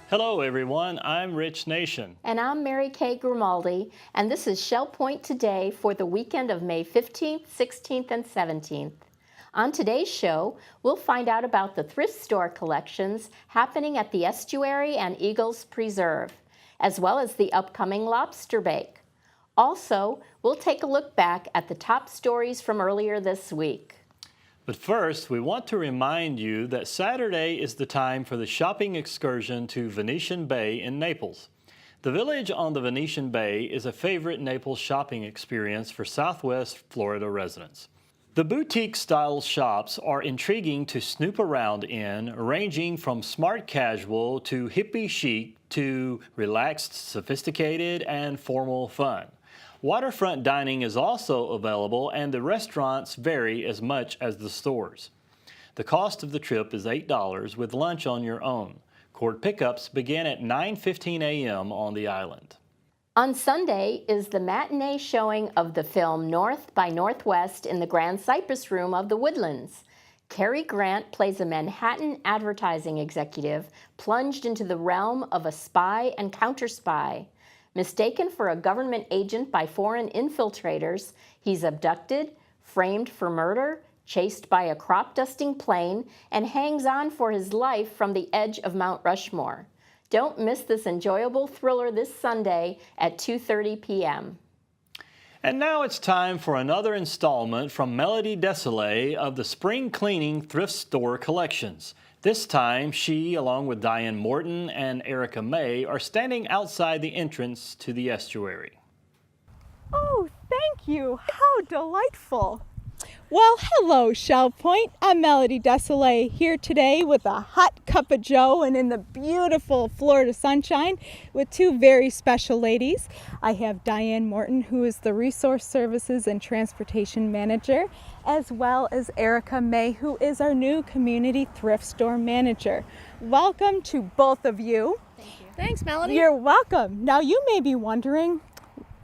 Hello everyone, I'm Rich Nation. And I'm Mary Kay Grimaldi, and this is Shell Point Today for the weekend of May 15th, 16th, and 17th. On today's show, we'll find out about the thrift store collections happening at the Estuary and Eagles Preserve, as well as the upcoming lobster bake. Also, we'll take a look back at the top stories from earlier this week. But first, we want to remind you that Saturday is the time for the shopping excursion to Venetian Bay in Naples. The village on the Venetian Bay is a favorite Naples shopping experience for Southwest Florida residents. The boutique-style shops are intriguing to snoop around in, ranging from smart casual to hippie chic to relaxed, sophisticated, and formal fun. Waterfront dining is also available, and the restaurants vary as much as the stores. The cost of the trip is $8 with lunch on your own. Court pickups begin at 9:15 a.m. on the island. On Sunday is the matinee showing of the film North by Northwest in the Grand Cypress Room of the Woodlands. Cary Grant plays a Manhattan advertising executive plunged into the realm of a spy and counter-spy. Mistaken for a government agent by foreign infiltrators, he's abducted, framed for murder, chased by a crop-dusting plane, and hangs on for his life from the edge of Mount Rushmore. Don't miss this enjoyable thriller this Sunday at 2:30 p.m. And now it's time for another installment from Melody Desolé of the Spring Cleaning Thrift Store Collections. This time, she, along with Diane Morton and Erica May, are standing outside the entrance to the estuary. Oh, thank you. How delightful. Well, hello, Shell Point. I'm Melody Desolé here today with a hot cup of joe and in the beautiful Florida sunshine with two very special ladies. I have Diane Morton, who is the Resource Services and Transportation Manager, as well as Erica May, who is our new Community Thrift Store Manager. Welcome to both of you. Thank you. Thanks, Melody. You're welcome. Now, you may be wondering,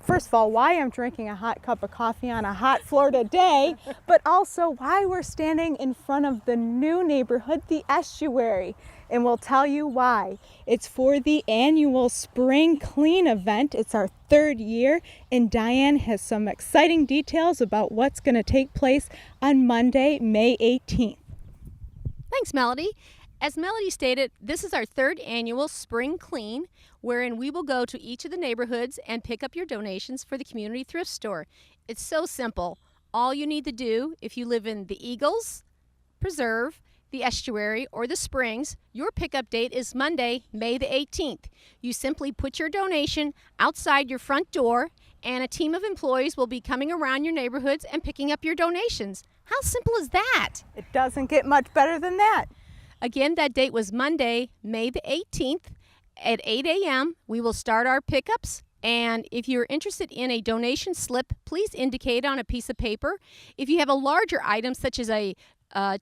first of all, why I'm drinking a hot cup of coffee on a hot Florida day, but also why we're standing in front of the new neighborhood, the Estuary. And we'll tell you why. It's for the annual Spring Clean event. It's our third year, and Diane has some exciting details about what's going to take place on Monday, May 18th. Thanks, Melody. As Melody stated, this is our third annual Spring Clean, wherein we will go to each of the neighborhoods and pick up your donations for the community thrift store. It's so simple. All you need to do, if you live in the Eagles, Preserve, the Estuary, or the Springs, your pickup date is Monday, May the 18th. You simply put your donation outside your front door, and a team of employees will be coming around your neighborhoods and picking up your donations. How simple is that? It doesn't get much better than that. Again, that date was Monday, May the 18th at 8 a.m. We will start our pickups. And if you're interested in a donation slip, please indicate on a piece of paper. If you have a larger item, such as a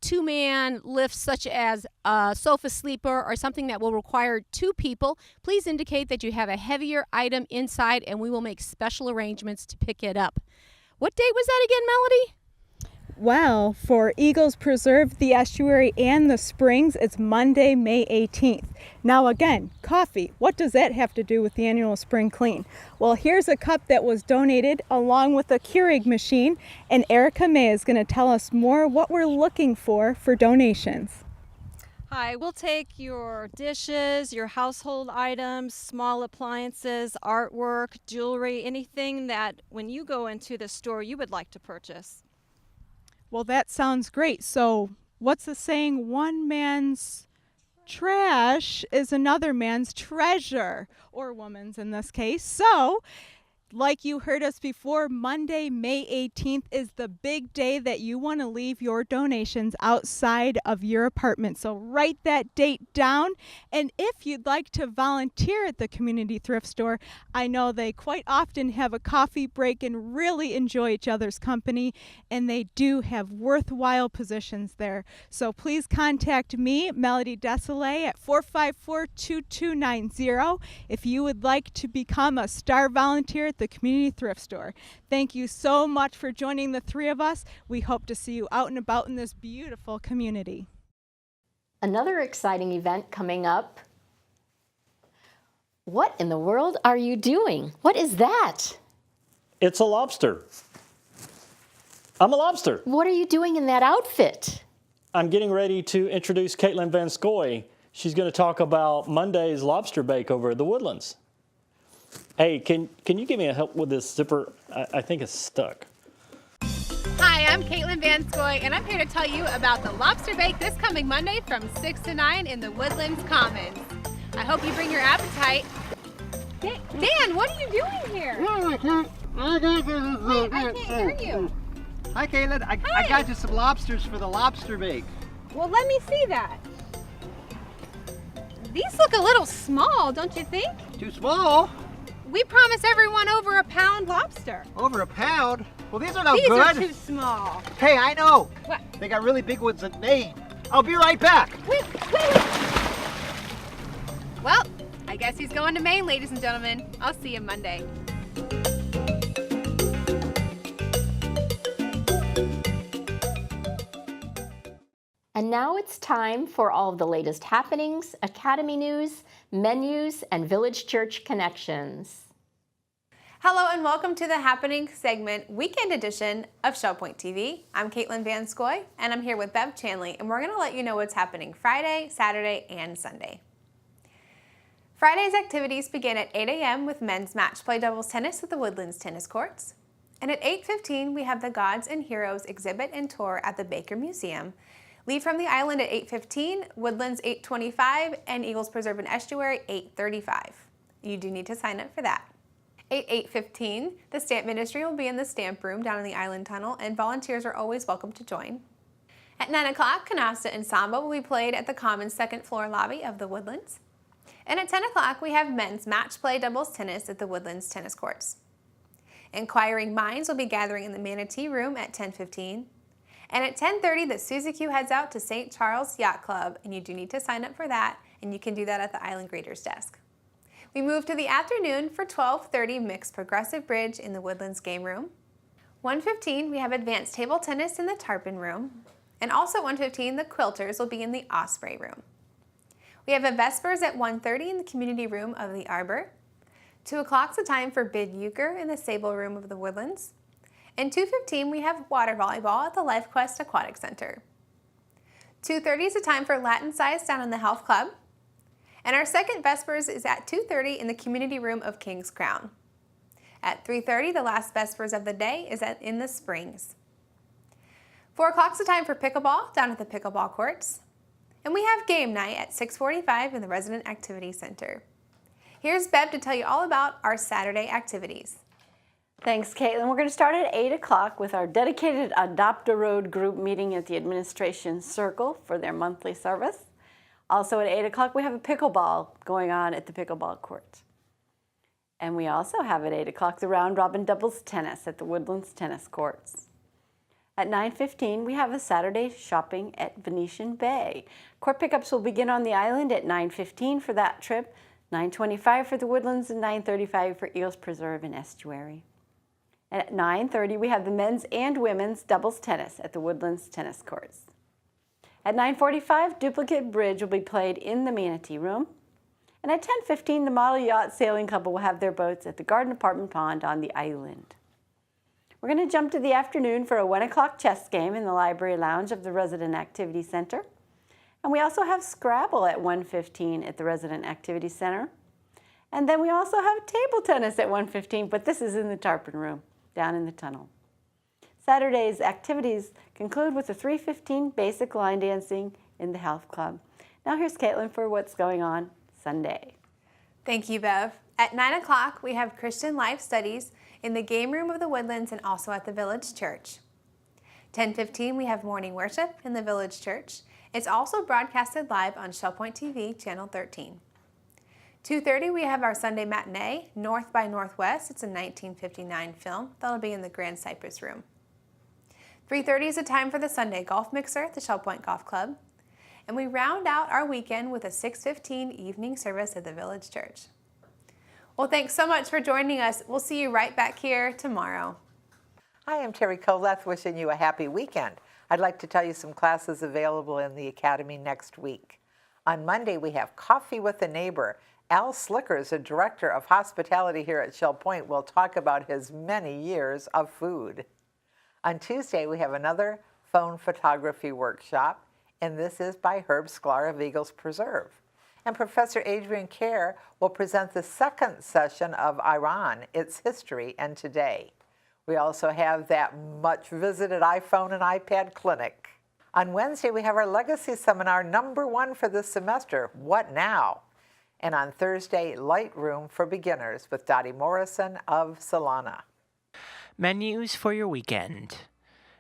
two-man lift, such as a sofa sleeper or something that will require two people, please indicate that you have a heavier item inside, and we will make special arrangements to pick it up. What date was that again, Melody? Well, for Eagles Preserve, the Estuary, and the Springs, it's Monday, May 18th. Now again, coffee. What does that have to do with the annual Spring Clean? Well, here's a cup that was donated along with a Keurig machine, and Erica May is going to tell us more what we're looking for donations. Hi, we'll take your dishes, your household items, small appliances, artwork, jewelry, anything that when you go into the store you would like to purchase. Well, that sounds great. So what's the saying? One man's trash is another man's treasure, or woman's in this case. So, like you heard us before, Monday, May 18th is the big day that you want to leave your donations outside of your apartment. So write that date down. And if you'd like to volunteer at the community thrift store, I know they quite often have a coffee break and really enjoy each other's company. And they do have worthwhile positions there. So please contact me, Melody Desolé, at 454-2290 if you would like to become a star volunteer at the community thrift store. Thank you so much for joining the three of us. We hope to see you out and about in this beautiful community. Another exciting event coming up What in the world are you doing? What is that? It's a lobster. I'm a lobster. What are you doing in that outfit? I'm getting ready to introduce Caitlin Van Scoy. She's going to talk about Monday's lobster bake over at the Woodlands. Hey, can you give me a help with this zipper? I think it's stuck. Hi, I'm Caitlin Van Scoy, and I'm here to tell you about the lobster bake this coming Monday from 6 to 9 in the Woodlands Commons. I hope you bring your appetite. Dan, what are you doing here? Wait, I can't hear you. Hi, Caitlin. I got you some lobsters for the lobster bake. Well, let me see that. These look a little small, don't you think? Too small? We promised everyone over a pound lobster. Over a pound? Well, these are no These good. are too small. Hey, I know. What? They got really big ones in Maine. I'll be right back. Wait. Well, I guess he's going to Maine, ladies and gentlemen. I'll see you Monday. And now it's time for all of the latest happenings, Academy news, menus, and Village Church connections. Hello and welcome to the Happening segment, weekend edition of Shell Point TV. I'm Caitlin Van Scoy, and I'm here with Bev Chanley, and we're going to let you know what's happening Friday, Saturday, and Sunday. Friday's activities begin at 8 a.m. with men's match play doubles tennis at the Woodlands Tennis Courts. And at 8:15, we have the Gods and Heroes exhibit and tour at the Baker Museum. Leave from the island at 8:15, Woodlands 8:25, and Eagles Preserve and Estuary 8:35. You do need to sign up for that. At 8:15, the Stamp Ministry will be in the Stamp Room down in the Island Tunnel, and volunteers are always welcome to join. At 9 o'clock, Canasta and Samba will be played at the Commons second floor lobby of the Woodlands. And at 10 o'clock, we have men's match play doubles tennis at the Woodlands Tennis Courts. Inquiring Minds will be gathering in the Manatee Room at 10:15. And at 10:30, the Suzy Q heads out to St. Charles Yacht Club, and you do need to sign up for that, and you can do that at the Island Greeters desk. We move to the afternoon for 12:30 mixed progressive bridge in the Woodlands game room. 1:15, we have advanced table tennis in the Tarpon room. And also at 1:15, the Quilters will be in the Osprey room. We have a Vespers at 1:30 in the community room of the Arbor. 2 o'clock's the time for bid euchre in the Sable room of the Woodlands. And 2:15, we have water volleyball at the LifeQuest Aquatic Center. 2:30 is the time for Latin Size down in the Health Club. And our second Vespers is at 2:30 in the community room of King's Crown. At 3:30, the last Vespers of the day is in the Springs. 4 o'clock's the time for pickleball down at the pickleball courts. And we have game night at 6:45 in the Resident Activity Center. Here's Bev to tell you all about our Saturday activities. Thanks, Caitlin. We're going to start at 8 o'clock with our dedicated Adopt a Road group meeting at the Administration Circle for their monthly service. Also at 8 o'clock, we have a pickleball going on at the pickleball court. And we also have at 8 o'clock the round robin doubles tennis at the Woodlands Tennis Courts. At 9:15, we have a Saturday shopping at Venetian Bay. Court pickups will begin on the island at 9:15 for that trip, 9:25 for the Woodlands, and 9:35 for Eagles Preserve and Estuary. And at 9:30, we have the men's and women's doubles tennis at the Woodlands Tennis Courts. At 9:45, duplicate bridge will be played in the Manatee Room. And at 10:15, the Model Yacht Sailing Club will have their boats at the Garden Apartment Pond on the island. We're going to jump to the afternoon for a 1 o'clock chess game in the Library Lounge of the Resident Activity Center. And we also have Scrabble at 1:15 at the Resident Activity Center. And then we also have table tennis at 1:15, but this is in the Tarpon Room, down in the tunnel. Saturday's activities conclude with the 3:15 basic line dancing in the Health Club. Now here's Caitlin for what's going on Sunday. Thank you, Bev. At 9 o'clock, we have Christian Life Studies in the game room of the Woodlands and also at the Village Church. 10:15, we have morning worship in the Village Church. It's also broadcasted live on Shell Point TV, Channel 13. 2:30, we have our Sunday matinee, North by Northwest. It's a 1959 film. That'll be in the Grand Cypress Room. 3:30 is the time for the Sunday golf mixer at the Shell Point Golf Club. And we round out our weekend with a 6:15 evening service at the Village Church. Well, thanks so much for joining us. We'll see you right back here tomorrow. Hi, I'm Terry Koleth, wishing you a happy weekend. I'd like to tell you some classes available in the Academy next week. On Monday, we have Coffee with a Neighbor Al Slickers, a director of hospitality here at Shell Point, will talk about his many years of food. On Tuesday, we have another phone photography workshop, and this is by Herb Sklar of Eagles Preserve. And Professor Adrian Kerr will present the second session of Iran, Its History and Today. We also have that much visited iPhone and iPad clinic. On Wednesday, we have our Legacy Seminar, #1 for this semester, What Now? And on Thursday, Lightroom for Beginners with Dottie Morrison of Solana. Menus for your weekend.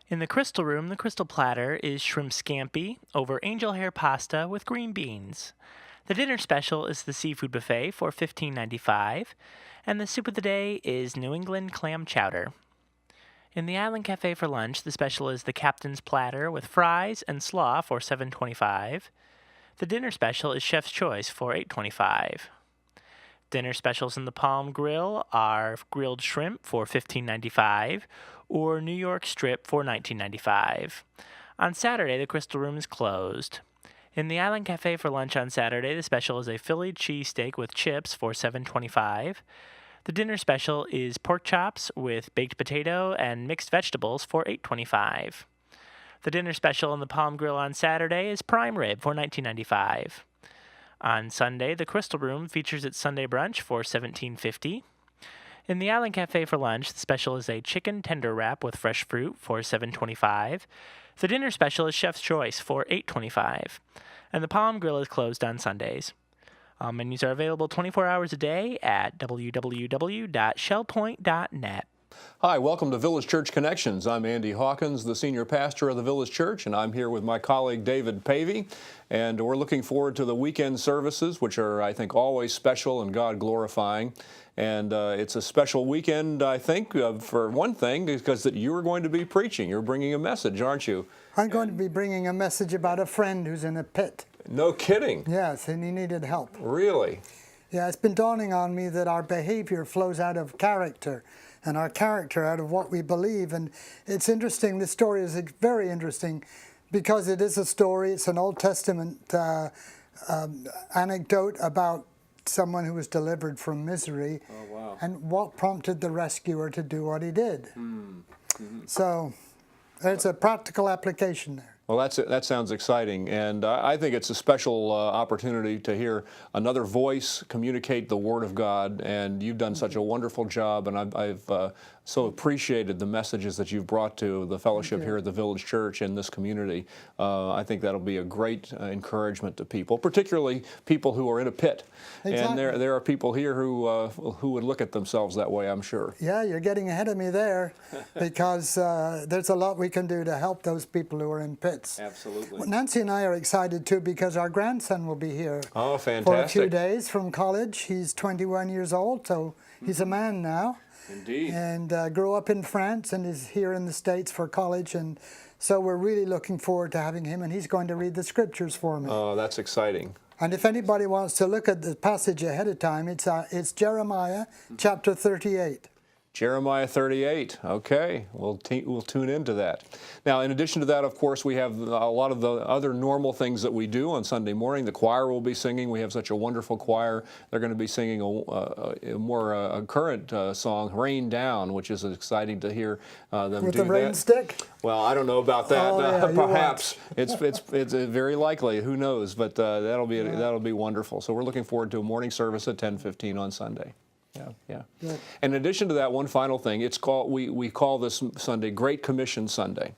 In the Crystal Room, the Crystal Platter is shrimp scampi over angel hair pasta with green beans. The dinner special is the seafood buffet for $15.95, and the soup of the day is New England clam chowder. In the Island Cafe for lunch, the special is the Captain's Platter with fries and slaw for $7.25. The dinner special is Chef's Choice for $8.25. Dinner specials in the Palm Grill are grilled shrimp for $15.95 or New York strip for $19.95. On Saturday, the Crystal Room is closed. In the Island Cafe for lunch on Saturday, the special is a Philly cheesesteak with chips for $7.25. The dinner special is pork chops with baked potato and mixed vegetables for $8.25. The dinner special in the Palm Grill on Saturday is prime rib for $19.95. On Sunday, the Crystal Room features its Sunday brunch for $17.50. In the Island Cafe for lunch, the special is a chicken tender wrap with fresh fruit for $7.25. The dinner special is Chef's Choice for $8.25. And the Palm Grill is closed on Sundays. Menus are available 24 hours a day at www.shellpoint.net. Hi, welcome to Village Church Connections. I'm Andy Hawkins, the senior pastor of the Village Church, and I'm here with my colleague David Pavey, and we're looking forward to the weekend services, which are, I think, always special and God-glorifying. And it's a special weekend, I think, for one thing, because that you're going to be preaching. You're bringing a message, aren't you? I'm going to be bringing a message about a friend who's in a pit. No kidding. Yes, and he needed help. Really? Yeah, it's been dawning on me that our behavior flows out of character, and our character out of what we believe. And it's interesting, this story is very interesting, because it is a story, it's an Old Testament anecdote about someone who was delivered from misery. Oh, wow. And what prompted the rescuer to do what he did. So there's a practical application there. Well, that sounds exciting, and I think it's a special opportunity to hear another voice communicate the Word of God, and you've done such a wonderful job, and I've so appreciated the messages that you've brought to the fellowship here at the Village Church and this community. I think that'll be a great encouragement to people, particularly people who are in a pit. Exactly. And there are people here who would look at themselves that way, I'm sure. Yeah, you're getting ahead of me there, because there's a lot we can do to help those people who are in pits. Absolutely. Well, Nancy and I are excited too, because our grandson will be here Oh, for a fantastic. few days from college. He's 21 years old, so he's a man now. Indeed. And grew up in France and is here in the States for college. And so we're really looking forward to having him, and he's going to read the scriptures for me. Oh, that's exciting. And if anybody wants to look at the passage ahead of time, it's Jeremiah chapter 38. Jeremiah 38. Okay, we'll tune into that. Now, in addition to that, of course, we have a lot of the other normal things that we do on Sunday morning. The choir will be singing. We have such a wonderful choir. They're going to be singing a more current song, "Rain Down," which is exciting to hear them do that. With the rain stick? Well, I don't know about that. Oh, yeah, perhaps it's very likely. Who knows? But that'll be wonderful. So we're looking forward to a morning service at 10:15 on Sunday. Yeah. Good. In addition to that, one final thing. It's called we call this Sunday Great Commission Sunday,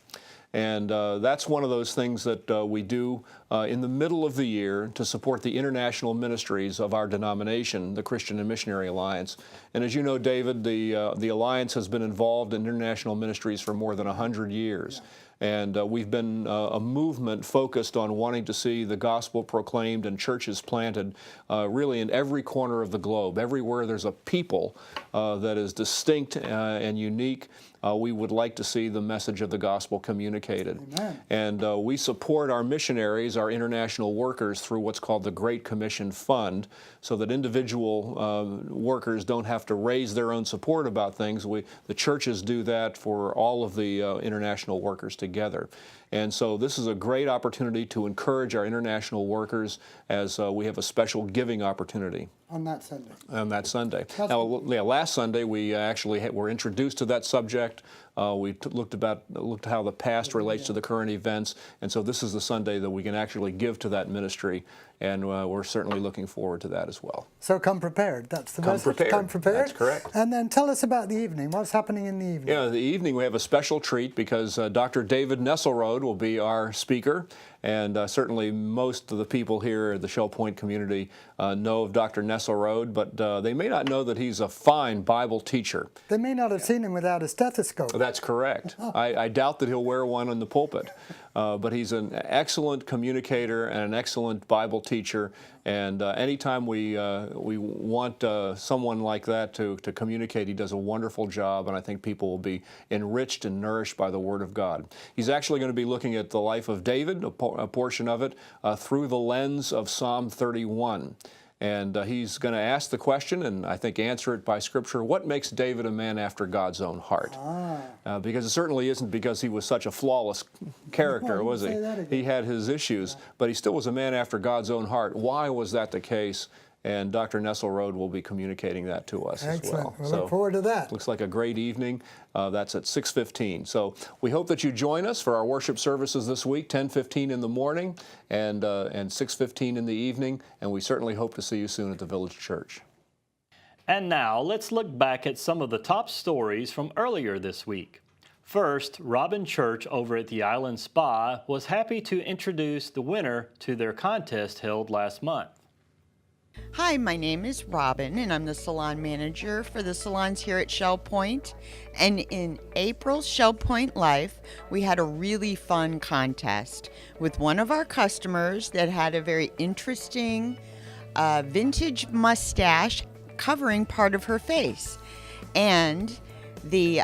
and that's one of those things that we do in the middle of the year to support the international ministries of our denomination, the Christian and Missionary Alliance. And as you know, David, the Alliance has been involved in international ministries for more than 100 years. And we've been a movement focused on wanting to see the gospel proclaimed and churches planted really in every corner of the globe. Everywhere there's a people that is distinct and unique, we would like to see the message of the gospel communicated. Amen. And we support our missionaries, our international workers, through what's called the Great Commission Fund, so that individual workers don't have to raise their own support about things. The churches do that for all of the international workers together. And so this is a great opportunity to encourage our international workers as we have a special giving opportunity. On that Sunday. On that Sunday. Now, last Sunday we actually were introduced to that subject. We looked at how the past relates to the current events, and so this is the Sunday that we can actually give to that ministry, and we're certainly looking forward to that as well. So come prepared. That's the message. Prepared. Come prepared. That's correct. And then tell us about the evening. What's happening in the evening? Yeah, the evening we have a special treat because Dr. David Nesselrode will be our speaker. And certainly most of the people here at the Shell Point community know of Dr. Nesselrode, but they may not know that he's a fine Bible teacher. They may not have seen him without a stethoscope. That's correct. I doubt that he'll wear one in the pulpit. But he's an excellent communicator and an excellent Bible teacher. And anytime we want someone like that to communicate, he does a wonderful job, and I think people will be enriched and nourished by the Word of God. He's actually going to be looking at the life of David, a portion of it, through the lens of Psalm 31. And he's going to ask the question, and I think answer it by Scripture, what makes David a man after God's own heart? Because it certainly isn't because he was such a flawless character, was he? He had his issues, but he still was a man after God's own heart. Why was that the case? And Dr. Nesselrode will be communicating that to us as well. We'll look forward to that. Looks like a great evening. That's at 6:15. So we hope that you join us for our worship services this week, 10:15 in the morning and 6:15 in the evening. And we certainly hope to see you soon at the Village Church. And now let's look back at some of the top stories from earlier this week. First, Robin Church over at the Island Spa was happy to introduce the winner to their contest held last month. Hi, my name is Robin, and I'm the salon manager for the salons here at Shell Point. And in April's Shell Point Life, we had a really fun contest with one of our customers that had a very interesting vintage mustache covering part of her face. And the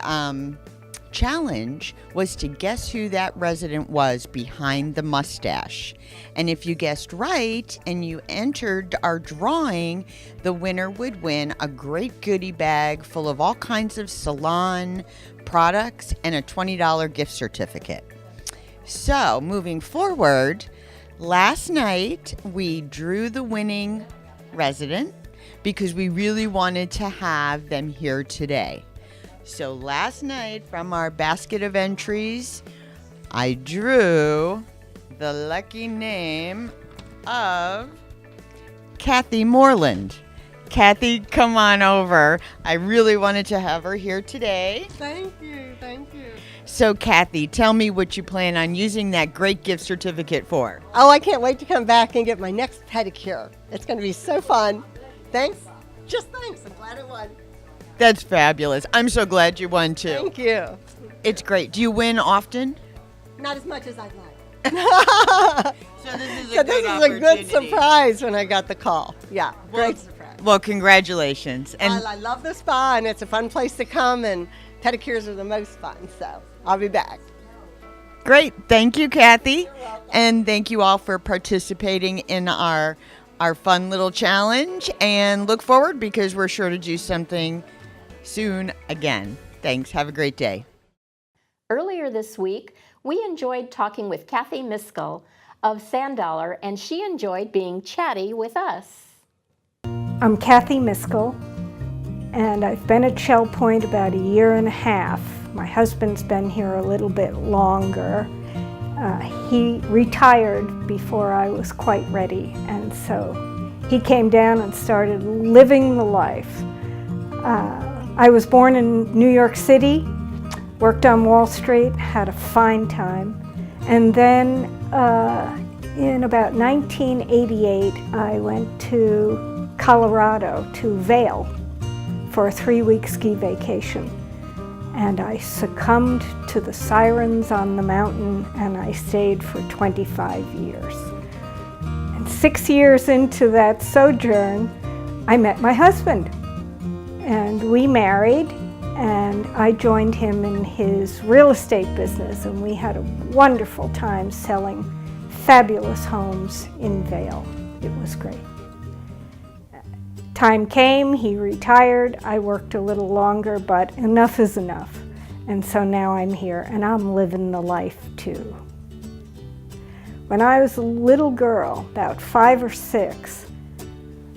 challenge was to guess who that resident was behind the mustache. And if you guessed right and you entered our drawing, the winner would win a great goodie bag full of all kinds of salon products and a $20 gift certificate. So moving forward, last night we drew the winning resident because we really wanted to have them here today. So last night from our basket of entries, I drew the lucky name of Kathy Moreland. Kathy, come on over. I really wanted to have her here today. Thank you, thank you. So Kathy, tell me what you plan on using that great gift certificate for. Oh, I can't wait to come back and get my next pedicure. It's going to be so fun. Thanks. Just thanks. I'm glad I won. That's fabulous. I'm so glad you won too. Thank you. It's great. Do you win often? Not as much as I'd like. So this is a good surprise when I got the call. Yeah, great surprise. Well, congratulations. And I love the spa, and it's a fun place to come, and pedicures are the most fun, so I'll be back. Great. Thank you, Kathy. And thank you all for participating in our fun little challenge, and look forward because we're sure to do something soon again. Thanks. Have a great day. Earlier this week, we enjoyed talking with Kathy Miskell of Sandollar, and she enjoyed being chatty with us. I'm Kathy Miskell, and I've been at Shell Point about 1.5 years. My husband's been here a little bit longer. He retired before I was quite ready, and so he came down and started living the life. I was born in New York City, worked on Wall Street, had a fine time, and then in about 1988 I went to Colorado, to Vail, for a 3-week ski vacation. And I succumbed to the sirens on the mountain, and I stayed for 25 years. And 6 years into that sojourn, I met my husband. And we married, and I joined him in his real estate business, and we had a wonderful time selling fabulous homes in Vail. It was great. Time came, he retired, I worked a little longer, but enough is enough. And so now I'm here, and I'm living the life too. when I was a little girl, about 5 or 6,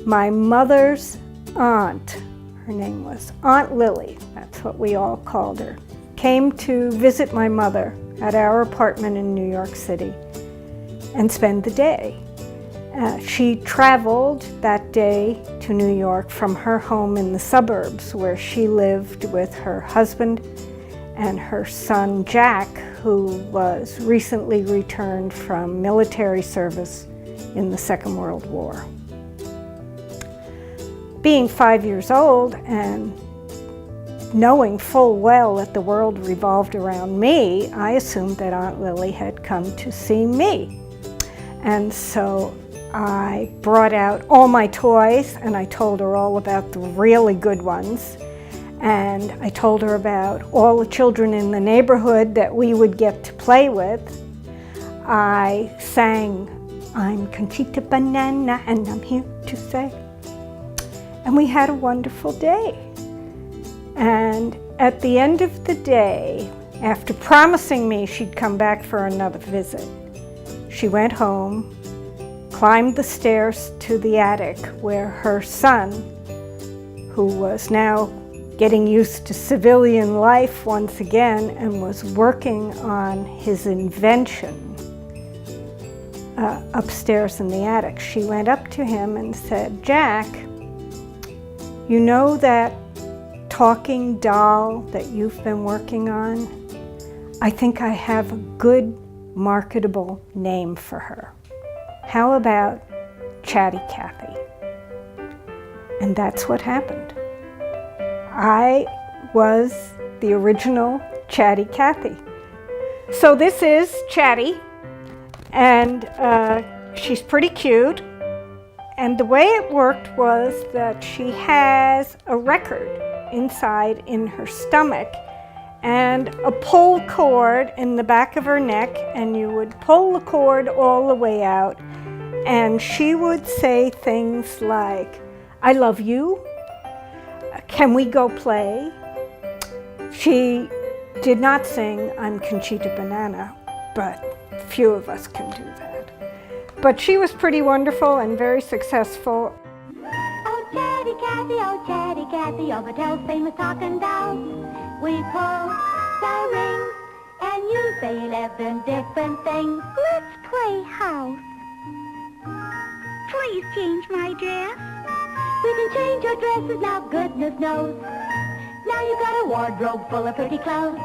my mother's aunt, her name was Aunt Lily, that's what we all called her, came to visit my mother at our apartment in New York City and spend the day. She traveled that day to New York from her home in the suburbs where she lived with her husband and her son Jack, who was recently returned from military service in the Second World War. Being 5 years old and knowing full well that the world revolved around me, I assumed that Aunt Lily had come to see me. And so I brought out all my toys and I told her all about the really good ones. And I told her about all the children in the neighborhood that we would get to play with. I sang, "I'm Conchita Banana and I'm here to say." And we had a wonderful day. And at the end of the day, after promising me she'd come back for another visit, she went home, climbed the stairs to the attic where her son, who was now getting used to civilian life once again and was working on his invention upstairs in the attic. She went up to him and said, "Jack, you know that talking doll that you've been working on? I think I have a good marketable name for her. How about Chatty Cathy?" And that's what happened. I was the original Chatty Cathy. So this is Chatty, and she's pretty cute. And the way it worked was that she has a record inside in her stomach and a pull cord in the back of her neck, and you would pull the cord all the way out, and she would say things like, "I love you. Can we go play?" She did not sing "I'm Conchita Banana," but few of us can do that. But she was pretty wonderful and very successful. Oh, Chatty Cathy, oh, Mattel's famous talking doll. We pull the rings, and you say 11 different things. Let's play house. Please change my dress. We can change your dresses now, goodness knows. Now you've got a wardrobe full of pretty clothes.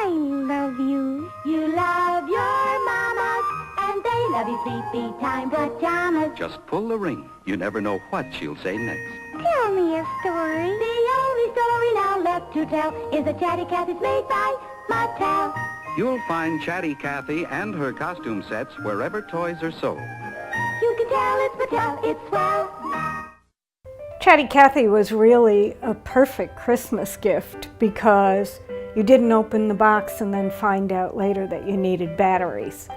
I love you. You love your mamas, and they love you sleepy time pajamas. Just pull the ring. You never know what she'll say next. Tell me a story. The only story now left to tell is that Chatty Cathy's made by Mattel. You'll find Chatty Cathy and her costume sets wherever toys are sold. You can tell it's Mattel, it's swell. Chatty Cathy was really a perfect Christmas gift because you didn't open the box and then find out later that you needed batteries.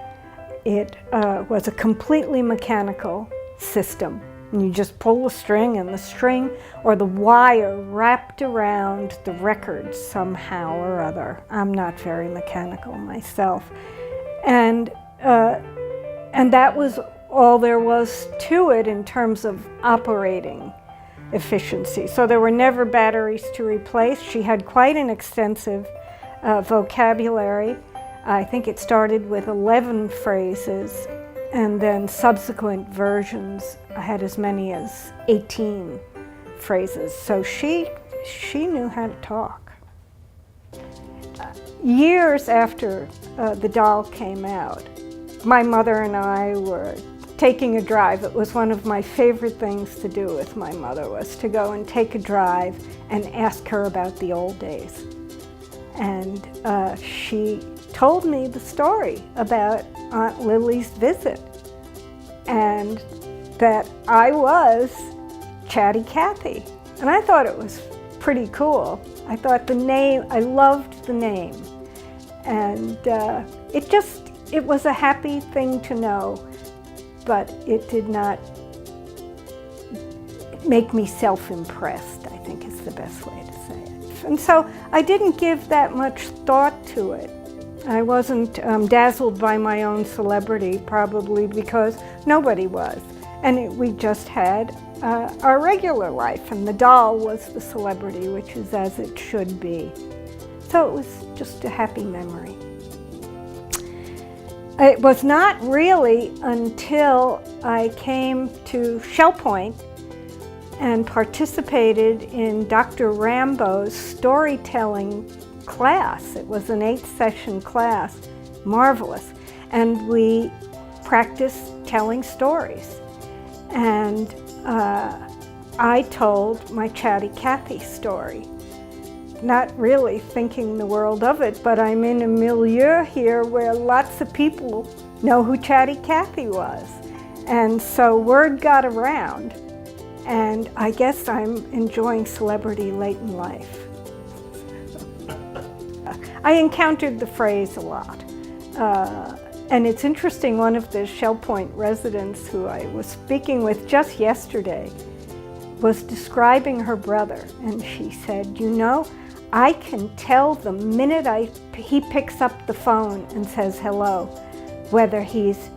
It was a completely mechanical system. And you just pull the string, and the string or the wire wrapped around the record somehow or other. I'm not very mechanical myself. And that was all there was to it in terms of operating efficiency. So there were never batteries to replace. She had quite an extensive vocabulary. I think it started with 11 phrases, and then subsequent versions had as many as 18 phrases. So she knew how to talk. Years after the doll came out, my mother and I were taking a drive. It was one of my favorite things to do with my mother, was to go and take a drive and ask her about the old days. And she told me the story about Aunt Lily's visit, and that I was Chatty Cathy. And I thought it was pretty cool. I thought the name, I loved the name. And it was a happy thing to know, but it did not make me self-impressed, I think is the best way to say it. And so I didn't give that much thought to it I wasn't dazzled by my own celebrity, probably because nobody was. And we just had our regular life, and the doll was the celebrity, which is as it should be. So it was just a happy memory. It was not really until I came to Shell Point and participated in Dr. Rambo's storytelling class. It was an 8-session class, marvelous. And we practiced telling stories. And I told my Chatty Cathy story. Not really thinking the world of it, but I'm in a milieu here where lots of people know who Chatty Cathy was. And so word got around, and I guess I'm enjoying celebrity late in life. I encountered the phrase a lot. And it's interesting, one of the Shell Point residents who I was speaking with just yesterday was describing her brother, and she said, you know, I can tell the minute he picks up the phone and says hello, whether he's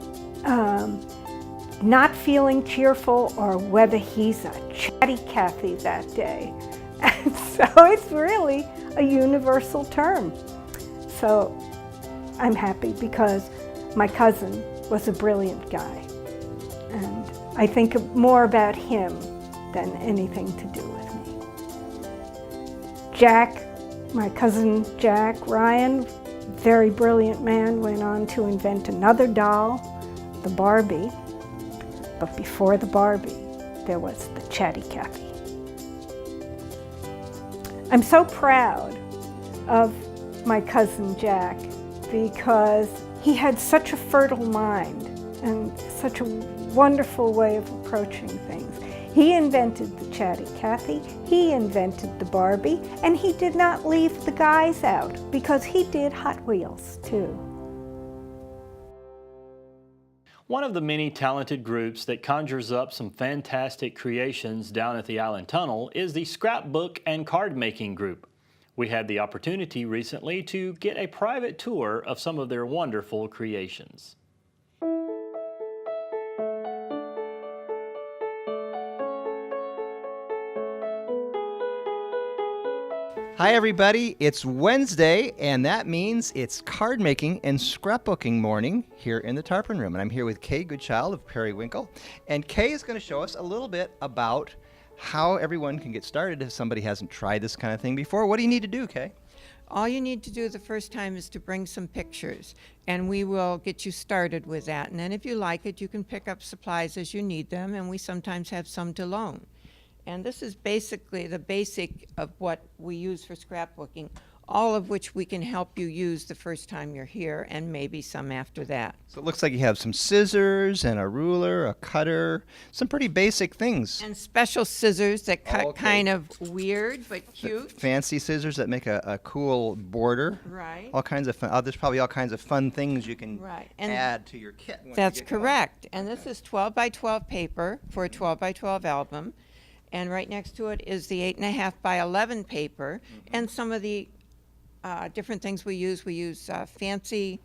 not feeling cheerful or whether he's a Chatty Cathy that day. And so it's really a universal term. So I'm happy because my cousin was a brilliant guy. And I think more about him than anything to do with me. Jack, my cousin Jack Ryan, very brilliant man, went on to invent another doll, the Barbie. But before the Barbie, there was the Chatty Cathy. I'm so proud of my cousin Jack because he had such a fertile mind and such a wonderful way of approaching things. He invented the Chatty Cathy, he invented the Barbie, and he did not leave the guys out because he did Hot Wheels too. One of the many talented groups that conjures up some fantastic creations down at the Island Tunnel is the Scrapbook and Card Making Group. We had the opportunity recently to get a private tour of some of their wonderful creations. Hi everybody, it's Wednesday, and that means it's card making and scrapbooking morning here in the Tarpon Room. And I'm here with Kay Goodchild of Periwinkle. And Kay is going to show us a little bit about how everyone can get started if somebody hasn't tried this kind of thing before. What do you need to do, Kay? All you need to do the first time is to bring some pictures, and we will get you started with that. And then if you like it, you can pick up supplies as you need them, and we sometimes have some to loan. And this is basically the basic of what we use for scrapbooking, all of which we can help you use the first time you're here, and maybe some after that. So it looks like you have some scissors and a ruler, a cutter, some pretty basic things. And special scissors that cut kind of weird but cute. Fancy scissors that make a cool border. Right. All kinds of fun. There's probably all kinds of fun things you can And add to your kit. That's correct. And this is 12 by 12 paper for a 12 by 12 album. And right next to it is the 8.5 by 11 paper, and some of the different things we use. We use fancy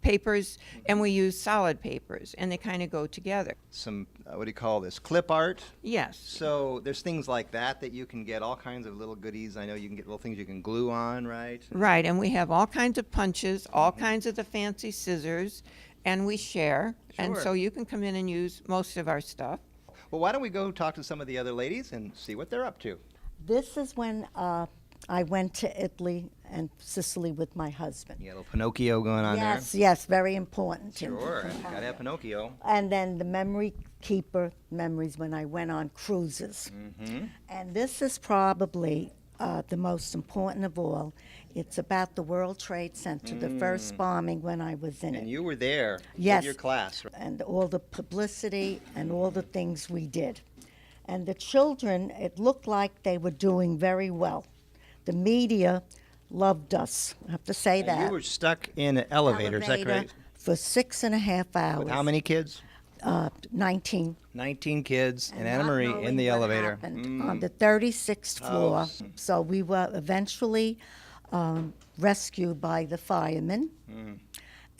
papers, and we use solid papers, and they kind of go together. Some, what do you call this, clip art? Yes. So there's things like that you can get, all kinds of little goodies. I know you can get little things you can glue on, right? Right, and we have all kinds of punches, all kinds of the fancy scissors, and we share. And so you can come in and use most of our stuff. Well, why don't we go talk to some of the other ladies and see what they're up to? This is when I went to Italy and Sicily with my husband. You got a little Pinocchio going on there? Yes, very important. Sure, got to have Pinocchio. And then the memory keeper memories when I went on cruises. And this is probably the most important of all. It's about the World Trade Center, the first bombing when I was in it. And you were there Yes. with your class. Right? And all the publicity and all the things we did. And the children, it looked like they were doing very well. The media loved us, I have to say And that. you were stuck in an elevator, is that correct? For 6.5 hours. With how many kids? 19. 19 kids and Anna Marie in the elevator. On the 36th floor. Oh. So we were eventually rescued by the firemen,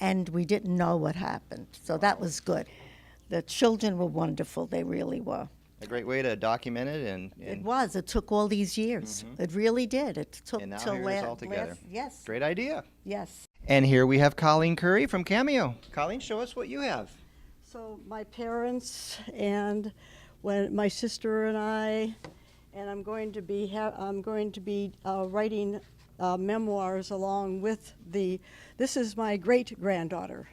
and we didn't know what happened. So that was good. The children were wonderful. They really were. A great way to document it, and It was. It took all these years. It really did. It took and now till here it is all together. Yes. Great idea. Yes. And here we have Colleen Curry from Cameo. Colleen, show us what you have. So my parents and when my sister and I, and I'm going to be writing memoirs along with this is my great granddaughter.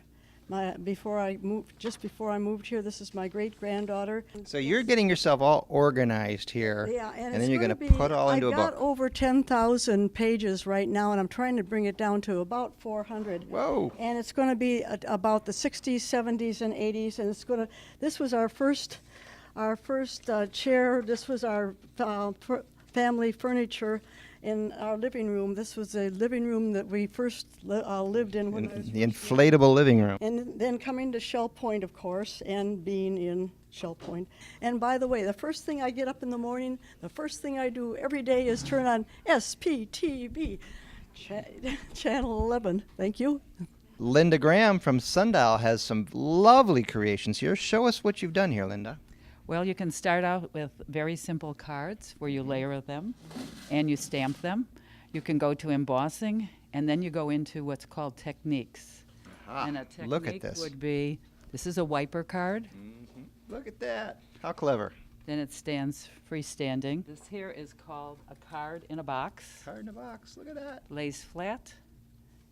Just before I moved here, this is my great granddaughter. So you're getting yourself all organized here, Yeah, and then you're going to put it all into a I've got book. over 10,000 pages right now, and I'm trying to bring it down to about 400. Whoa! And it's going to be about the 60s, 70s, and 80s, and it's going to. This was our first chair. This was our family furniture in our living room. This was a living room that we first lived in when I was The inflatable living room. and then coming to Shell Point, of course, and being in Shell Point. And by the way, the first thing I get up in the morning, the first thing I do every day is turn on SPTV, Channel 11. Thank you. Linda Graham from Sundial has some lovely creations here. Show us what you've done here, Linda. Well, you can start out with very simple cards where you layer them and you stamp them. You can go to embossing, and then you go into what's called techniques. And a technique Look at this. would be, this is a wiper card. Look at that. How clever. Then it stands freestanding. This here is called a card in a box. Card in a box. Look at that. Lays flat,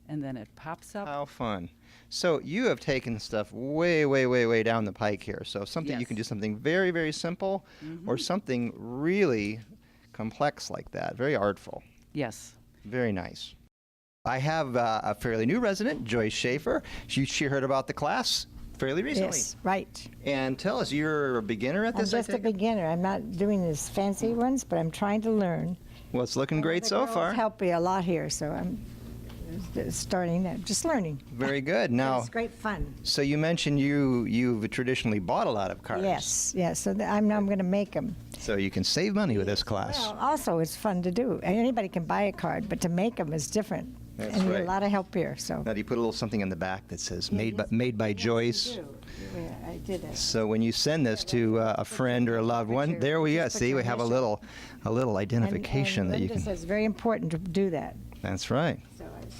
and then it pops up. How fun. So you have taken stuff way, way, way, way down the pike here. So something you can do something very, very simple or something really complex like that. Very artful. Yes. Very nice. I have a fairly new resident, Joyce Schaefer. She heard about the class fairly recently. Yes, right. And tell us, you're a beginner at I'm this, I just a take it? beginner. I'm not doing these fancy ones, but I'm trying to learn. Well, it's looking great so far. Helped me a lot here, so I'm just learning. Very good. Now, It's great fun. so you mentioned you've traditionally bought a lot of cards. Yes, yes. So I'm going to make them. So you can save money with this class. Well, also it's fun to do. Anybody can buy a card, but to make them is different. That's and you get right. a lot of help here. So Now, do you put a little something in the back that says made by Joyce? yeah, I did it. So when you send this to a friend or a loved one, there we go. See, we have a little identification and that you Linda can. says it's very important to do that. That's right.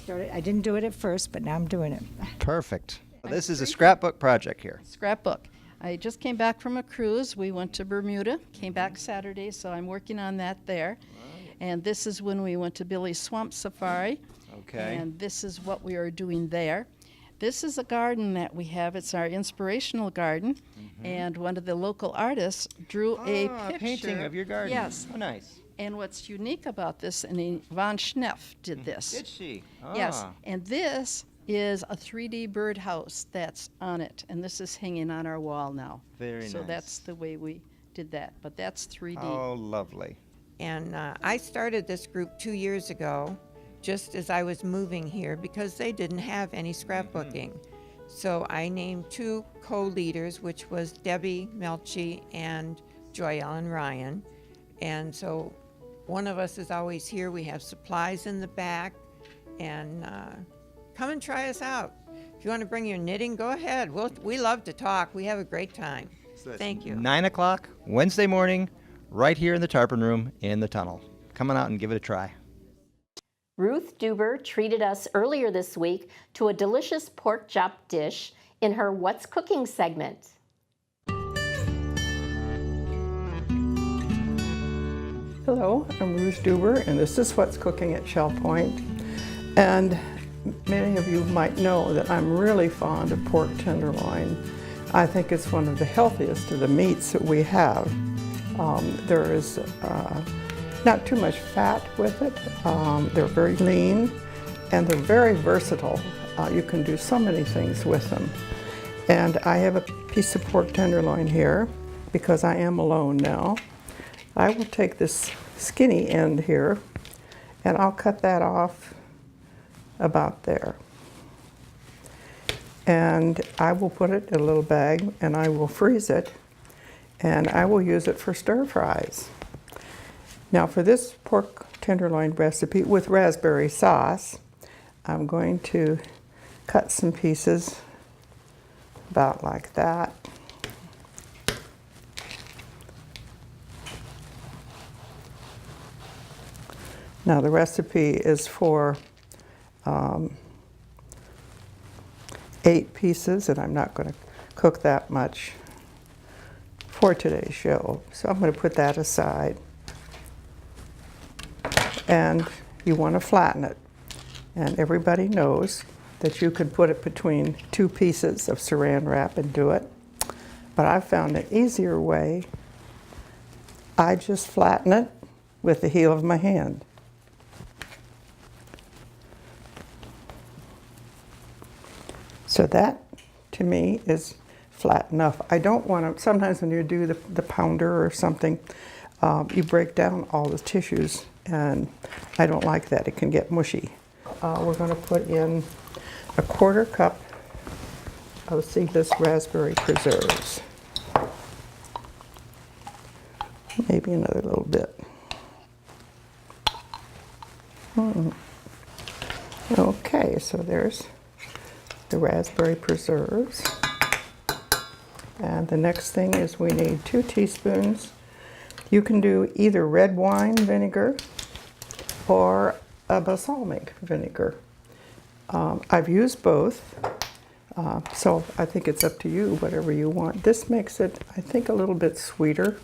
So I didn't do it at first, but now I'm doing it. Perfect. This is a scrapbook project here. Scrapbook. I just came back from a cruise. We went to Bermuda, came back Saturday, so I'm working on that there. And this is when we went to Billy's Swamp Safari. Okay. And this is what we are doing there. This is a garden that we have. It's our inspirational garden. And one of the local artists drew a picture. painting of your garden. Yes. Oh, nice. And what's unique about this, and Yvonne Schneff did this. Did she? Yes. Ah. And this is a 3D birdhouse that's on it. And this is hanging on our wall now. Very So nice. that's the way we did that. But that's 3D. Oh, lovely. And I started this group 2 years ago, just as I was moving here, because they didn't have any scrapbooking. So I named two co-leaders, which was Debbie Melchi and Joy Ellen Ryan. And so one of us is always here. We have supplies in the back. And come and try us out. If you want to bring your knitting, go ahead. We love to talk. We have a great time. Thank you. 9 o'clock, Wednesday morning, right here in the Tarpon Room in the tunnel. Come on out and give it a try. Ruth Duber treated us earlier this week to a delicious pork chop dish in her What's Cooking segment. Hello, I'm Ruth Duber, and this is What's Cooking at Shell Point. And many of you might know that I'm really fond of pork tenderloin. I think it's one of the healthiest of the meats that we have. There is not too much fat with it. They're very lean, and they're very versatile. You can do so many things with them. And I have a piece of pork tenderloin here because I am alone now. I will take this skinny end here, and I'll cut that off about there. And I will put it in a little bag, and I will freeze it, and I will use it for stir fries. Now for this pork tenderloin recipe with raspberry sauce, I'm going to cut some pieces about like that. Now the recipe is for 8 pieces, and I'm not going to cook that much for today's show. So I'm going to put that aside. And you want to flatten it. And everybody knows that you could put it between 2 pieces of saran wrap and do it. But I found an easier way. I just flatten it with the heel of my hand. So that, to me, is flat enough. I don't want to, sometimes when you do the pounder or something, you break down all the tissues, and I don't like that. It can get mushy. We're going to put in a 1/4 cup of seedless raspberry preserves. Maybe another little bit. Okay, so there's the raspberry preserves. And the next thing is we need 2 teaspoons. You can do either red wine vinegar or a balsamic vinegar. I've used both, so I think it's up to you, whatever you want. This makes it, I think, a little bit sweeter.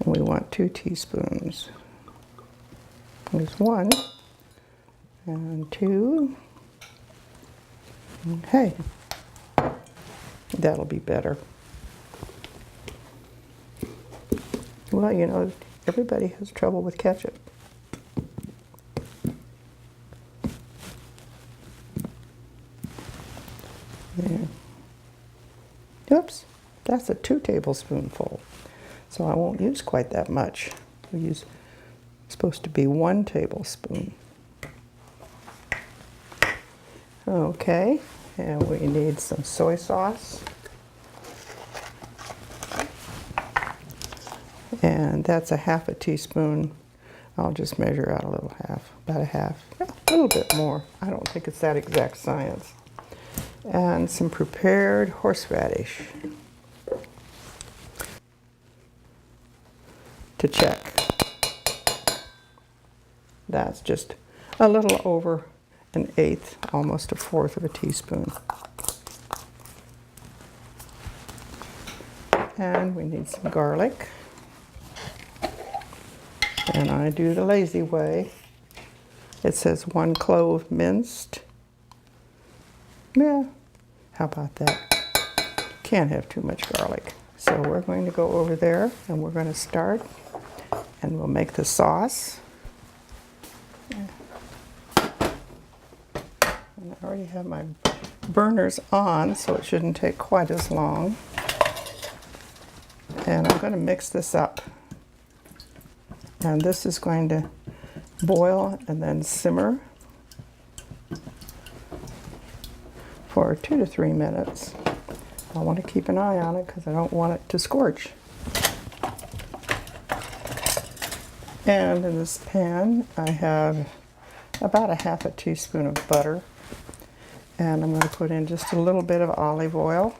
We want 2 teaspoons. There's 1 and 2. Okay, that'll be better. Well, you know, everybody has trouble with ketchup. There. Oops, that's a 2 tablespoonful. So I won't use quite that much. We'll use, supposed to be 1 tablespoon. Okay, and we need some soy sauce. And that's a 1/2 teaspoon. I'll just measure out a little half, about a half, a little bit more. I don't think it's that exact science. And some prepared horseradish to check. That's just a little over 1/8, almost 1/4 of a teaspoon. And we need some garlic. And I do the lazy way. It says 1 clove minced. Yeah, how about that? Can't have too much garlic. So we're going to go over there and we're going to start, and we'll make the sauce. And I already have my burners on, so it shouldn't take quite as long. And I'm going to mix this up. And this is going to boil and then simmer for 2 to 3 minutes. I want to keep an eye on it because I don't want it to scorch. And in this pan, I have about a 1/2 teaspoon of butter. And I'm going to put in just a little bit of olive oil.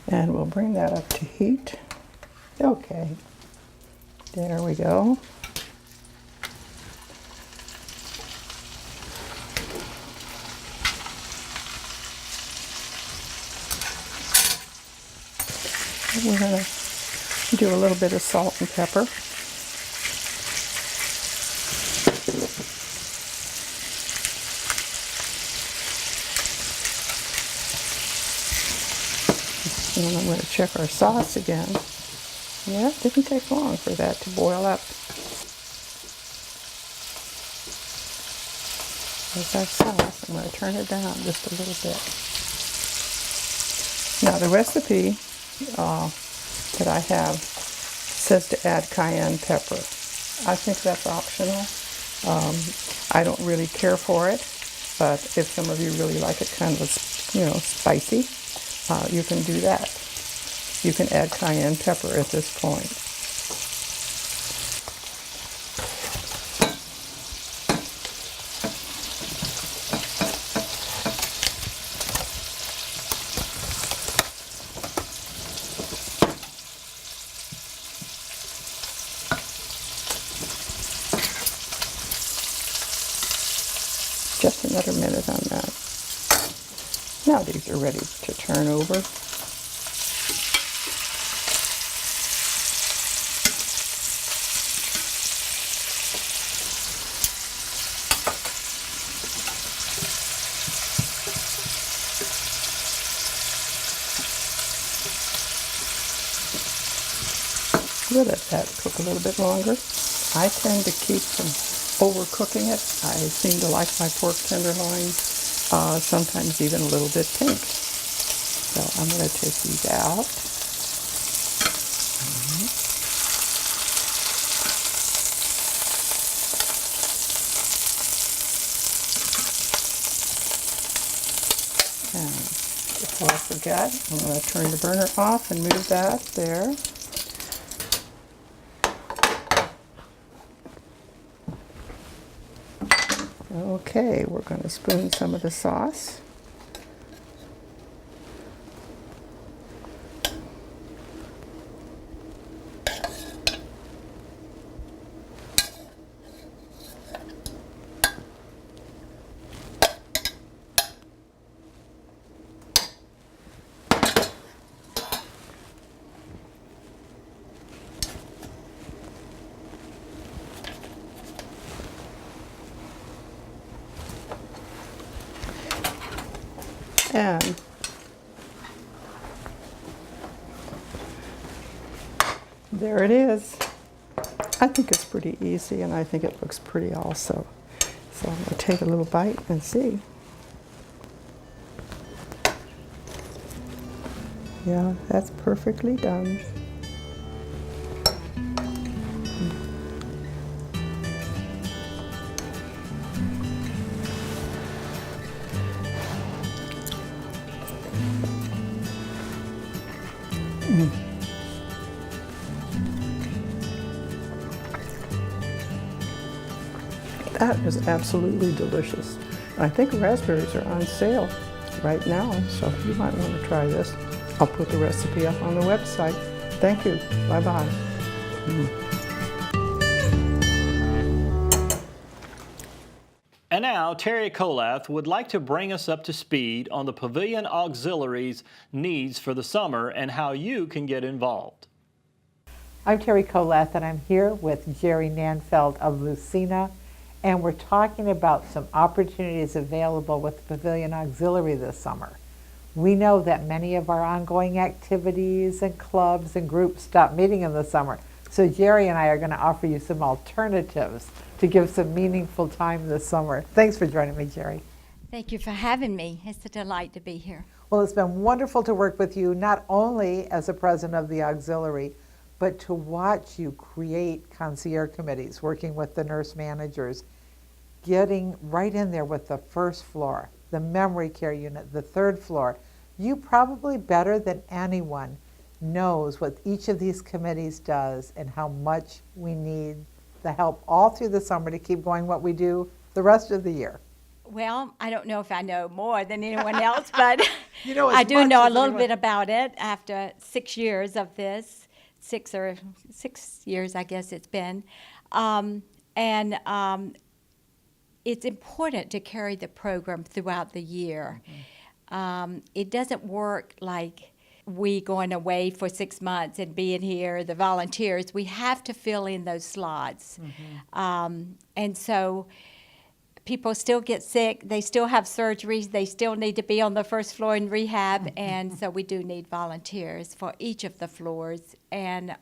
And we'll bring that up to heat. Okay, there we go. We're going to do a little bit of salt and pepper. And I'm going to check our sauce again. Yeah, it didn't take long for that to boil up. There's our sauce. I'm going to turn it down just a little bit. Now the recipe that I have says to add cayenne pepper. I think that's optional. I don't really care for it. But if some of you really like it kind of, spicy, you can do that. You can add cayenne pepper at this point. Just another minute on that. Now these are ready to turn over. We'll let that cook a little bit longer. I tend to keep from overcooking it. I seem to like my pork tenderloin sometimes even a little bit pink. So I'm going to take these out. And before I forget, I'm going to turn the burner off and move that there. Okay, we're going to spoon some of the sauce. And there it is. I think it's pretty easy, and I think it looks pretty also. So I'm going to take a little bite and see. Yeah, that's perfectly done. That is absolutely delicious. I think raspberries are on sale right now, so you might want to try this. I'll put the recipe up on the website. Thank you. Bye-bye. And now, Terry Colath would like to bring us up to speed on the Pavilion Auxiliary's needs for the summer and how you can get involved. I'm Terry Colath, and I'm here with Jerry Nanfeld of Lucina, and we're talking about some opportunities available with the Pavilion Auxiliary this summer. We know that many of our ongoing activities and clubs and groups stop meeting in the summer, so Jerry and I are going to offer you some alternatives to give some meaningful time this summer. Thanks for joining me, Jerry. Thank you for having me. It's a delight to be here. Well, it's been wonderful to work with you, not only as a president of the auxiliary, but to watch you create concierge committees, working with the nurse managers, getting right in there with the first floor, the memory care unit, the third floor. You probably better than anyone knows what each of these committees does and how much we need the help all through the summer to keep going what we do the rest of the year. Well, I don't know if I know more than anyone else, but you know I do much know a as little anyone. bit about it after 6 years of this, 6 years, I guess it's been. It's important to carry the program throughout the year. It doesn't work like we going away for 6 months and being here, the volunteers. We have to fill in those slots. And so people still get sick, they still have surgeries, they still need to be on the first floor in rehab, and so we do need volunteers for each of the floors. And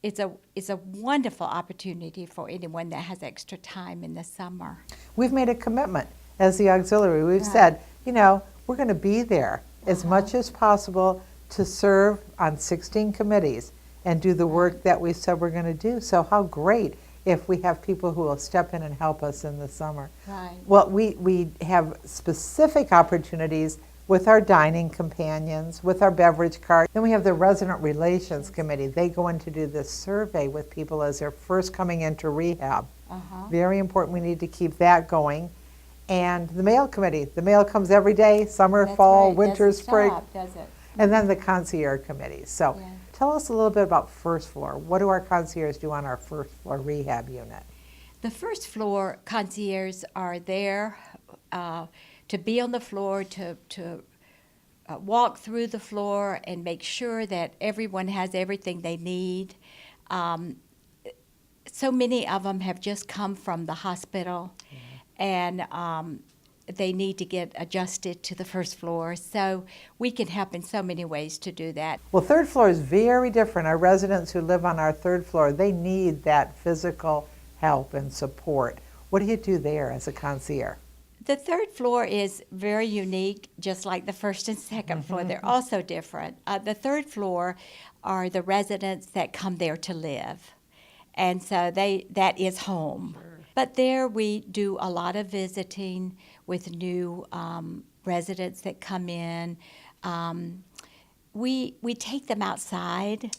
it's a wonderful opportunity for anyone that has extra time in the summer. We've made a commitment as the auxiliary. We've said, we're going to be there as much as possible to serve on 16 committees and do the work that we said we're going to do. So how great if we have people who will step in and help us in the summer. Right. Well, we have specific opportunities with our dining companions, with our beverage cart. Then we have the Resident Relations Committee. They go in to do this survey with people as they're first coming into rehab. Very important. We need to keep that going. And the Mail Committee. The mail comes every day, summer, fall, winter, Doesn't spring. stop, does it? And then the Concierge Committee. So tell us a little bit about first floor. What do our concierges do on our first floor rehab unit? The first floor concierges are there to be on the floor, to walk through the floor and make sure that everyone has everything they need. So many of them have just come from the hospital, and they need to get adjusted to the first floor. So we can help in so many ways to do that. Well, third floor is very different. Our residents who live on our third floor, they need that physical help and support. What do you do there as a concierge? The third floor is very unique, just like the first and second floor. They're also different. The third floor are the residents that come there to live. And so that is home. But there we do a lot of visiting with new residents that come in. We take them outside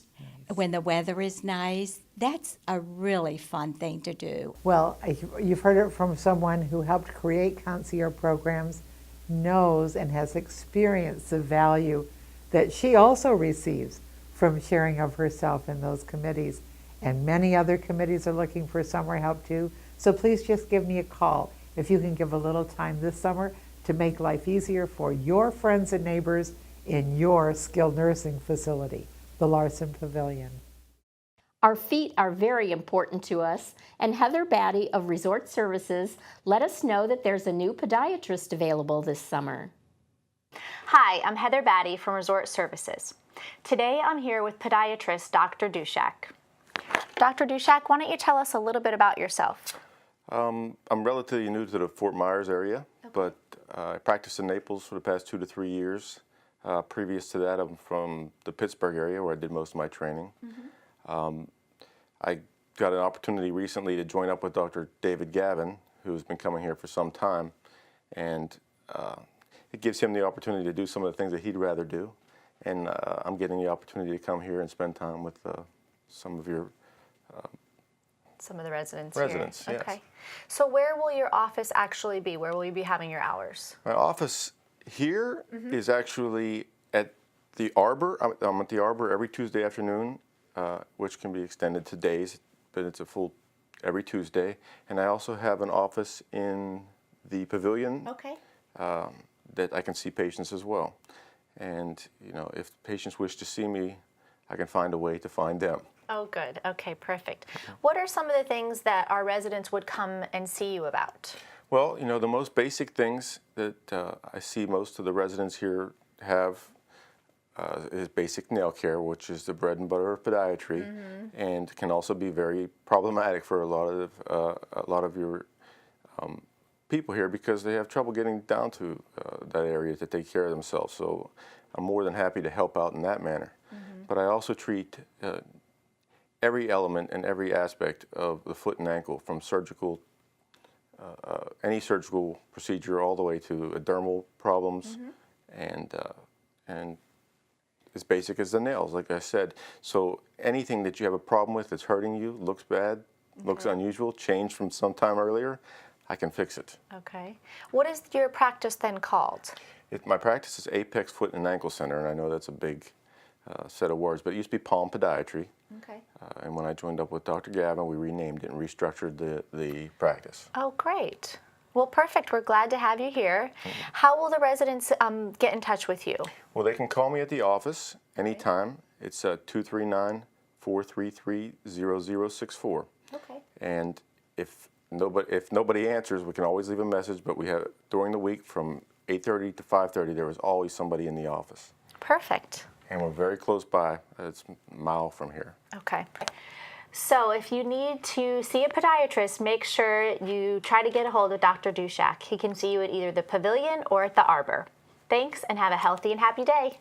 when the weather is nice. That's a really fun thing to do. Well, you've heard it from someone who helped create concierge programs, knows and has experienced the value that she also receives from sharing of herself in those committees. And many other committees are looking for summer help too. So please just give me a call if you can give a little time this summer to make life easier for your friends and neighbors in your skilled nursing facility, the Larson Pavilion. Our feet are very important to us, and Heather Batty of Resort Services let us know that there's a new podiatrist available this summer. Hi, I'm Heather Batty from Resort Services. Today I'm here with podiatrist Dr. Dushak. Dr. Dushak, why don't you tell us a little bit about yourself? I'm relatively new to the Fort Myers area, but I practiced in Naples for the past 2 to 3 years. Previous to that, I'm from the Pittsburgh area where I did most of my training. I got an opportunity recently to join up with Dr. David Gavin, who's been coming here for some time, and it gives him the opportunity to do some of the things that he'd rather do. And I'm getting the opportunity to come here and spend time with some of your some of the residents Residents, here. yes. Okay. So where will your office actually be? Where will you be having your hours? My office here is actually at the Arbor. I'm at the Arbor every Tuesday afternoon, which can be extended to days, but it's a full every Tuesday. And I also have an office in the Pavilion that I can see patients as well. And you know, if patients wish to see me, I can find a way to find them. Oh, good. Okay, perfect. What are some of the things that our residents would come and see you about? Well, you know, the most basic things that I see most of the residents here have is basic nail care, which is the bread and butter of podiatry, and can also be very problematic for a lot of your people here because they have trouble getting down to that area to take care of themselves. So I'm more than happy to help out in that manner. But I also treat every element and every aspect of the foot and ankle, from surgical, any surgical procedure, all the way to dermal problems, and as basic as the nails, like I said. So anything that you have a problem with that's hurting you, looks bad, looks unusual, changed from some time earlier, I can fix it. Okay. What is your practice then called? My practice is Apex Foot and Ankle Center, and I know that's a big set of words, but it used to be Palm Podiatry. Okay. And when I joined up with Dr. Gavin, we renamed it and restructured the practice. Oh, great. Well, perfect. We're glad to have you here. How will the residents get in touch with you? Well, they can call me at the office anytime. It's 239-433-0064. Okay. And if nobody answers, we can always leave a message, but we have, during the week from 8:30 to 5:30, there is always somebody in the office. Perfect. And we're very close by. It's a mile from here. Okay. So if you need to see a podiatrist, make sure you try to get a hold of Dr. Dushak. He can see you at either the Pavilion or at the Arbor. Thanks, and have a healthy and happy day.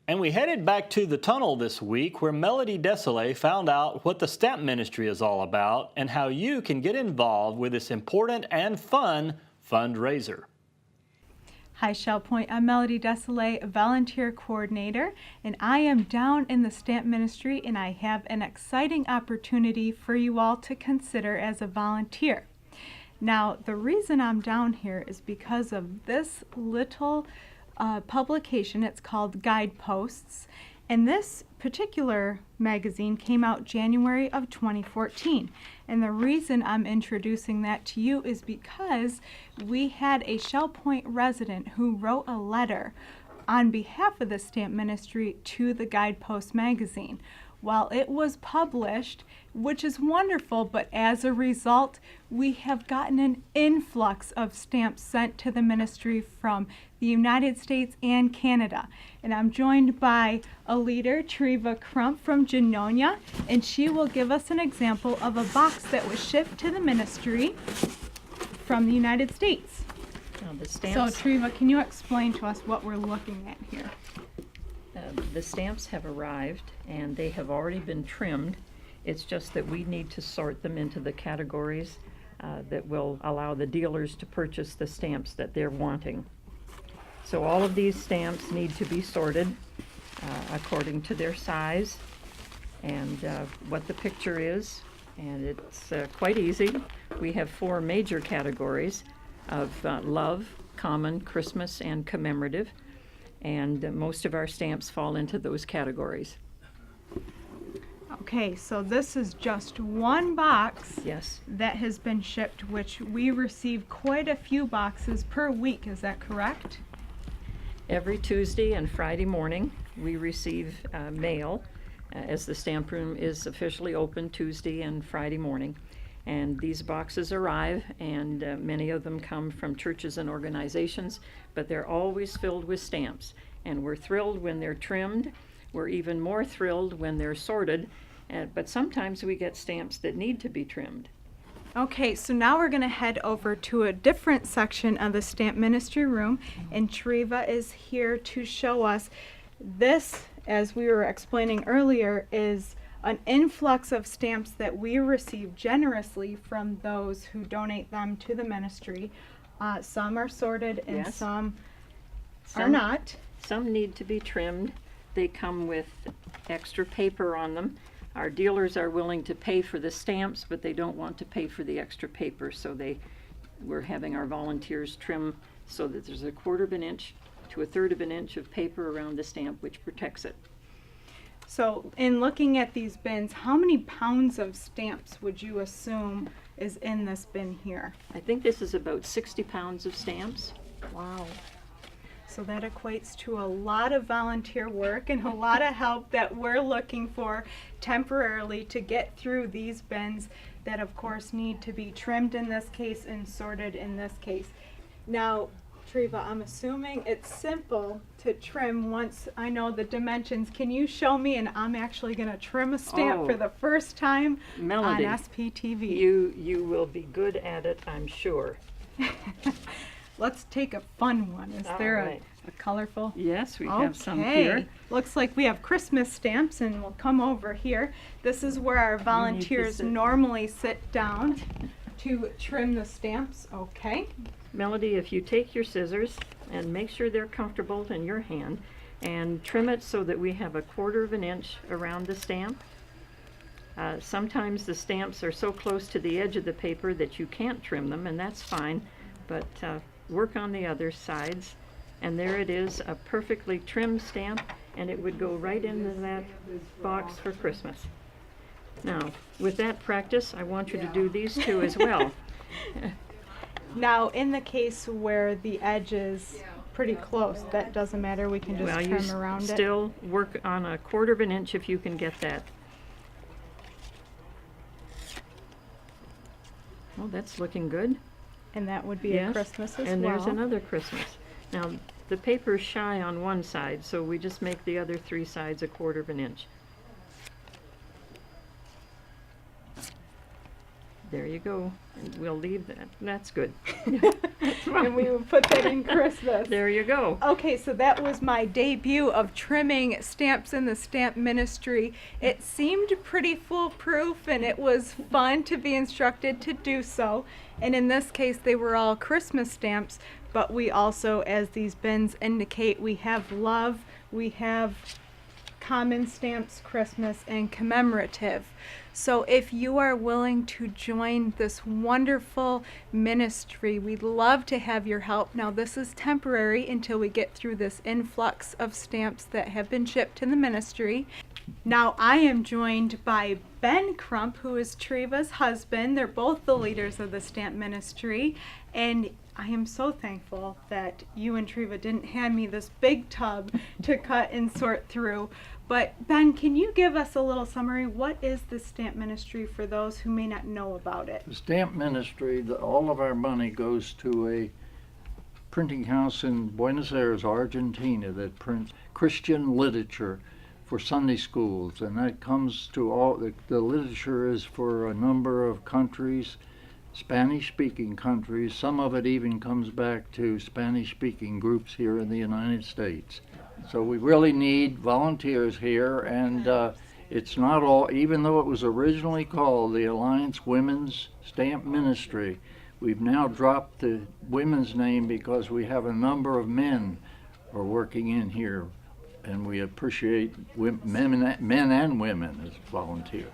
And we headed back to the tunnel this week where Melody Desolé found out what the Stamp Ministry is all about and how you can get involved with this important and fun fundraiser. Hi Shell Point, I'm Melody Desolé, a volunteer coordinator, and I am down in the Stamp Ministry and I have an exciting opportunity for you all to consider as a volunteer. Now, the reason I'm down here is because of this little publication. It's called Guideposts, and this particular magazine came out January of 2014. And the reason I'm introducing that to you is because we had a Shell Point resident who wrote a letter on behalf of the Stamp Ministry to the Guidepost magazine. Well, it was published, which is wonderful, but as a result, we have gotten an influx of stamps sent to the ministry from the United States and Canada. And I'm joined by a leader, Treva Crump from Genonia, and she will give us an example of a box that was shipped to the ministry from the United States. The stamps, So Treva, can you explain to us what we're looking at here? the stamps have arrived and they have already been trimmed. It's just that we need to sort them into the categories that will allow the dealers to purchase the stamps that they're wanting. So all of these stamps need to be sorted according to their size and what the picture is, and it's quite easy. We have 4 major categories of love, common, Christmas, and commemorative, and most of our stamps fall into those categories. Okay, so this is just one box Yes. that has been shipped, which we receive quite a few boxes per week, is that correct? Every Tuesday and Friday morning, we receive mail as the stamp room is officially open Tuesday and Friday morning. And these boxes arrive, and many of them come from churches and organizations, but they're always filled with stamps. And we're thrilled when they're trimmed. We're even more thrilled when they're sorted, but sometimes we get stamps that need to be trimmed. Okay, so now we're going to head over to a different section of the Stamp Ministry room, and Treva is here to show us this, as we were explaining earlier, is an influx of stamps that we receive generously from those who donate them to the ministry. Some are sorted and Yes. some are not. Some need to be trimmed. They come with extra paper on them. Our dealers are willing to pay for the stamps, but they don't want to pay for the extra paper, so we're having our volunteers trim so that there's 1/4 of an inch to 1/3 of an inch of paper around the stamp, which protects it. So in looking at these bins, how many pounds of stamps would you assume is in this bin here? I think this is about 60 pounds of stamps. Wow. So that equates to a lot of volunteer work and a lot of help that we're looking for temporarily to get through these bins that of course need to be trimmed in this case and sorted in this case. Now, Treva, I'm assuming it's simple to trim once I know the dimensions. Can you show me? And I'm actually going to trim a stamp for the first time Melody, on SPTV. You will be good at it, I'm sure. Let's take a fun one. Is All there right. a colorful? Yes, we have some here. Looks like we have Christmas stamps, and we'll come over here. This is where our volunteers normally sit down to trim the stamps. Okay. Melody, if you take your scissors and make sure they're comfortable in your hand and trim it so that we have 1/4 of an inch around the stamp. Sometimes the stamps are so close to the edge of the paper that you can't trim them, and that's fine, but work on the other sides. And there it is, a perfectly trimmed stamp, and it would go right into that box for Christmas. Now, with that practice, I want you to do these two as well. Now, in the case where the edge is pretty close, that doesn't matter. We can just Well, trim you around it. still work on 1/4 of an inch if you can get that. Well, that's looking good. And that would be Yes, a Christmas as and well. there's another Christmas. Now, the paper's shy on one side, so we just make the other 3 sides 1/4 of an inch. There you go. And we'll leave that. That's good. And we will put that in Christmas. There you go. Okay, so that was my debut of trimming stamps in the stamp ministry. It seemed pretty foolproof, and it was fun to be instructed to do so. And in this case, they were all Christmas stamps, but we also, as these bins indicate, we have love, we have common stamps, Christmas, and commemorative. So if you are willing to join this wonderful ministry, we'd love to have your help. Now, this is temporary until we get through this influx of stamps that have been shipped to the ministry. Now, I am joined by Ben Crump, who is Treva's husband. They're both the leaders of the stamp ministry, and I am so thankful that you and Treva didn't hand me this big tub to cut and sort through. But Ben, can you give us a little summary? What is the stamp ministry for those who may not know about it? The stamp ministry, all of our money goes to a printing house in Buenos Aires, Argentina, that prints Christian literature for Sunday schools, and that comes to all, the literature is for a number of countries, Spanish-speaking countries. Some of it even comes back to Spanish-speaking groups here in the United States. So we really need volunteers here, and it's not all, even though it was originally called the Alliance Women's Stamp Ministry, we've now dropped the women's name because we have a number of men who are working in here, and we appreciate men and women as volunteers.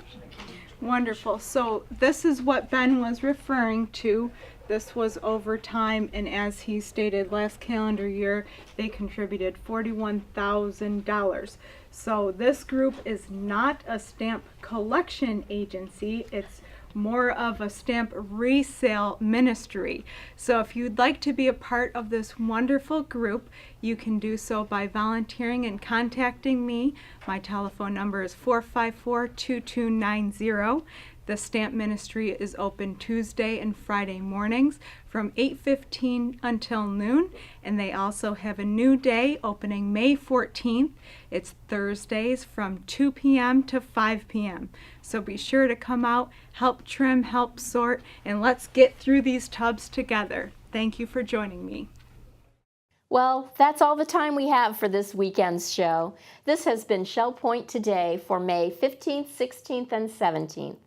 Wonderful. So this is what Ben was referring to. This was over time, and as he stated, last calendar year they contributed $41,000. So this group is not a stamp collection agency. It's more of a stamp resale ministry. So if you'd like to be a part of this wonderful group, you can do so by volunteering and contacting me. My telephone number is 454-2290. The stamp ministry is open Tuesday and Friday mornings from 8:15 until noon, and they also have a new day opening May 14th. It's Thursdays from 2 p.m. to 5 p.m. So be sure to come out, help trim, help sort, and let's get through these tubs together. Thank you for joining me. Well, that's all the time we have for this weekend's show. This has been Shell Point Today for May 15th, 16th, and 17th.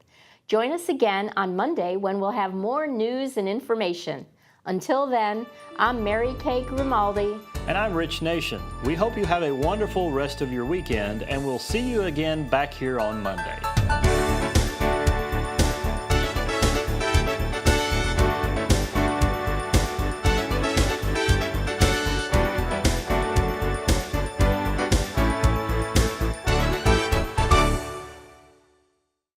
Join us again on Monday when we'll have more news and information. Until then, I'm Mary Kay Grimaldi. And I'm Rich Nation. We hope you have a wonderful rest of your weekend, and we'll see you again back here on Monday.